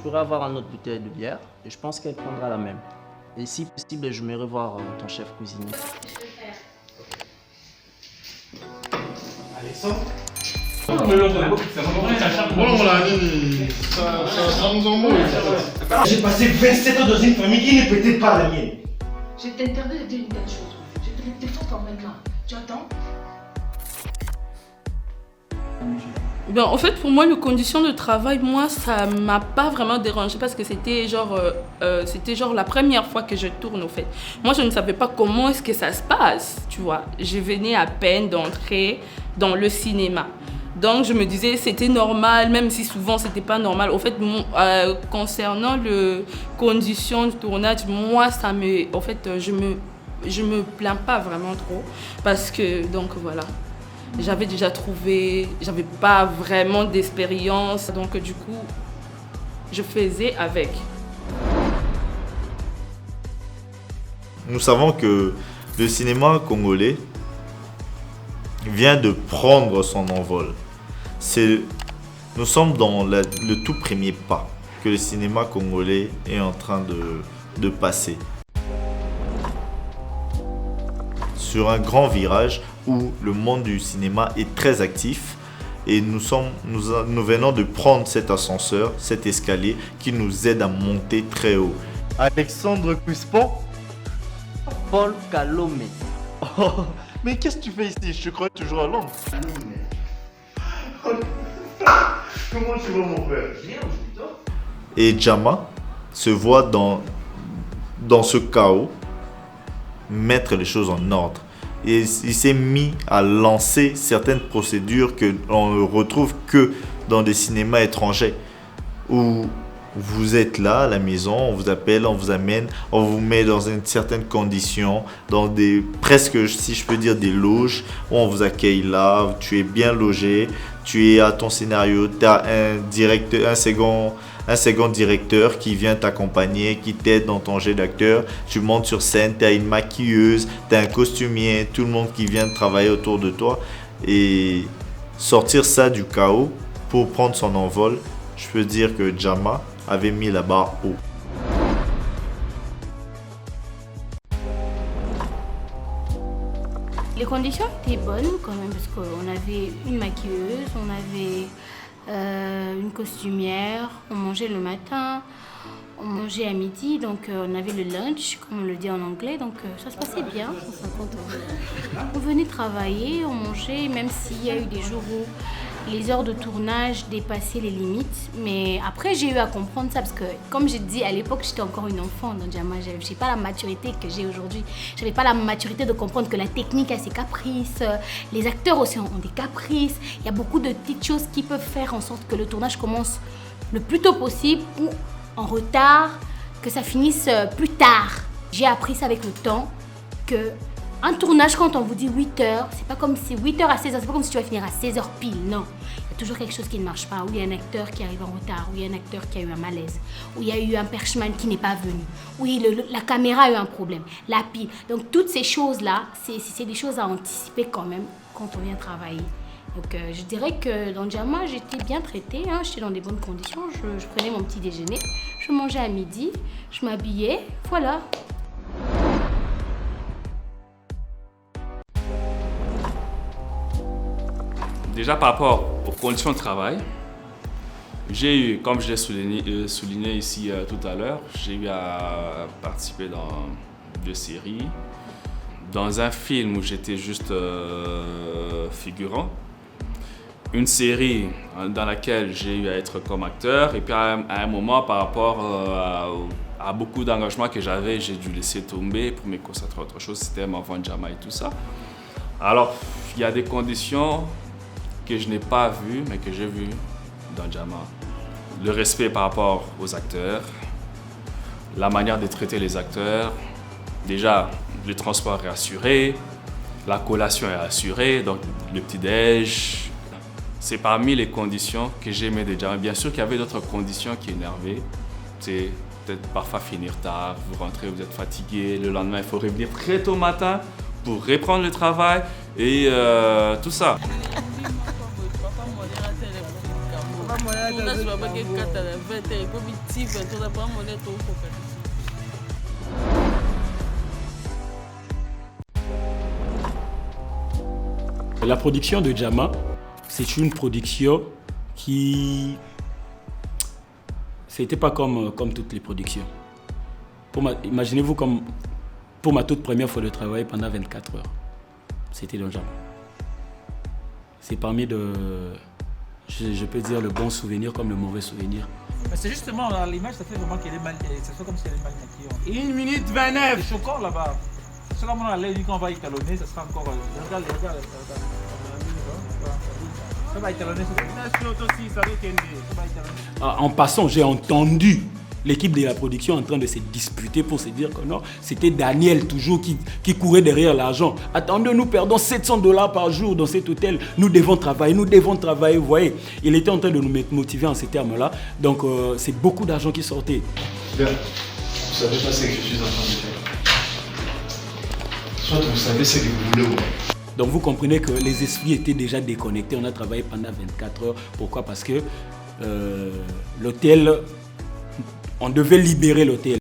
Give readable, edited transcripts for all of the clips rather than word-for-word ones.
pourrais avoir un autre bouteille de bière et je pense qu'elle prendra la même. Et si possible, je m'irai voir ton chef cuisinier. Alexandre? J'ai passé 27 ans dans une famille qui n'est peut-être pas la mienne. Je t'interdis de dire une telle chose. Je te le défends formellement. Tu entends? Ben, en fait, pour moi, les conditions de travail, moi, ça m'a pas vraiment dérangé parce que c'était genre la première fois que je tourne, au fait. Moi, je ne savais pas comment est-ce que ça se passe, tu vois. Je venais à peine d'entrer dans le cinéma. Donc, je me disais, c'était normal, même si souvent, c'était pas normal. Au fait, concernant les conditions de tournage, moi, en fait, je me plains pas vraiment trop parce que, donc, voilà. J'avais déjà trouvé, j'avais pas vraiment d'expérience, donc du coup, je faisais avec. Nous savons que le cinéma congolais vient de prendre son envol. Nous sommes dans le tout premier pas que le cinéma congolais est en train de passer. Sur un grand virage où le monde du cinéma est très actif et nous venons de prendre cet ascenseur, cet escalier qui nous aide à monter très haut. Alexandre Cuspon? Paul Kalome. Oh, mais qu'est-ce que tu fais ici? Je te croyais toujours à Londres. Comment tu vas, mon frère? Et Jama se voit dans ce chaos mettre les choses en ordre. Et il s'est mis à lancer certaines procédures que l'on ne retrouve que dans des cinémas étrangers où vous êtes là à la maison, on vous appelle, on vous amène, on vous met dans une certaine condition, dans presque, si je peux dire, des loges où on vous accueille là, tu es bien logé, tu es à ton scénario, tu as un second directeur qui vient t'accompagner, qui t'aide dans ton jet d'acteur. Tu montes sur scène, tu as une maquilleuse, tu as un costumier, tout le monde qui vient travailler autour de toi. Et sortir ça du chaos pour prendre son envol, je peux dire que Jama avait mis la barre haut. Les conditions étaient bonnes quand même parce qu'on avait une maquilleuse, on avait une costumière, on mangeait le matin, on mangeait à midi, donc on avait le lunch, comme on le dit en anglais, donc ça se passait bien. On venait travailler, on mangeait, même s'il y a eu des jours où les heures de tournage dépassaient les limites, mais après j'ai eu à comprendre ça parce que, comme j'ai dit à l'époque, j'étais encore une enfant dans Jama, je n'ai pas la maturité que j'ai aujourd'hui, je n'avais pas la maturité de comprendre que la technique a ses caprices, les acteurs aussi ont des caprices, il y a beaucoup de petites choses qui peuvent faire en sorte que le tournage commence le plus tôt possible ou en retard, que ça finisse plus tard. J'ai appris ça avec le temps, que un tournage, quand on vous dit 8 heures, c'est pas comme si 8 heures à 16 heures, c'est pas comme si tu vas finir à 16 heures pile, non. Il y a toujours quelque chose qui ne marche pas, où il y a un acteur qui arrive en retard, où il y a un acteur qui a eu un malaise, où il y a eu un perchman qui n'est pas venu, où la caméra a eu un problème, la pile. Donc toutes ces choses-là, c'est des choses à anticiper quand même quand on vient travailler. Donc je dirais que dans Jama, j'étais bien traitée, hein, j'étais dans des bonnes conditions, je prenais mon petit déjeuner, je mangeais à midi, je m'habillais, voilà. Déjà par rapport aux conditions de travail, j'ai eu, comme je l'ai souligné ici tout à l'heure, j'ai eu à participer dans 2 séries, dans un film où j'étais juste figurant, une série dans laquelle j'ai eu à être comme acteur, et puis à un moment par rapport à beaucoup d'engagements que j'avais, j'ai dû laisser tomber pour me concentrer à autre chose, c'était Mavon Jama et tout ça. Alors il y a des conditions que je n'ai pas vu, mais que j'ai vu dans Jama. Le respect par rapport aux acteurs, la manière de traiter les acteurs. Déjà, le transport est assuré, la collation est assurée, donc le petit-déj. C'est parmi les conditions que j'aimais de Jama. Bien sûr qu'il y avait d'autres conditions qui énervaient. C'est peut-être parfois finir tard, vous rentrez, vous êtes fatigué, le lendemain il faut revenir très tôt matin pour reprendre le travail et tout ça. Tuna sibabaki kata na 20 et comme petit 20 on a pas monnaie tout pour La production de Jama, c'est une production qui... C'était pas comme toutes les productions. Imaginez-vous comme pour ma toute première fois de travailler pendant 24 heures. C'était dans Jama. C'est parmi de... Je peux dire le bon souvenir comme le mauvais souvenir. C'est justement l'image, ça fait vraiment qu'elle est mal, ça fait comme si elle est mal maquillée. 1 minute 29. C'est choquant là-bas. C'est là, on dit qu'on va étalonner, ça sera encore. Regarde. Ça va étalonner, En passant, j'ai entendu l'équipe de la production en train de se disputer pour se dire que non, c'était Daniel toujours qui courait derrière l'argent. Attendez, nous perdons $700 par jour dans cet hôtel. Nous devons travailler, vous voyez. Il était en train de nous motiver en ces termes-là. Donc, c'est beaucoup d'argent qui sortait. Bien, vous savez pas ce que je suis en train de faire. Soit vous savez ce que vous voulez ou pas. Donc, vous comprenez que les esprits étaient déjà déconnectés. On a travaillé pendant 24 heures. Pourquoi? Parce que l'hôtel... On devait libérer l'hôtel.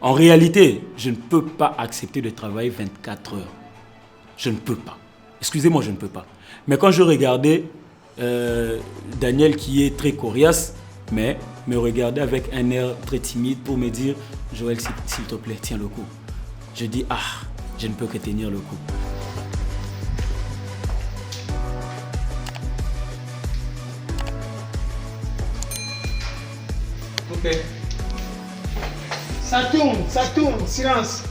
En réalité, je ne peux pas accepter de travailler 24 heures. Je ne peux pas. Excusez-moi, je ne peux pas. Mais quand je regardais Daniel qui est très coriace, mais me regardait avec un air très timide pour me dire « Joël, s'il te plaît, tiens le coup ». Je dis « Ah, je ne peux que tenir le coup ». Ok. Ça tourne, silence.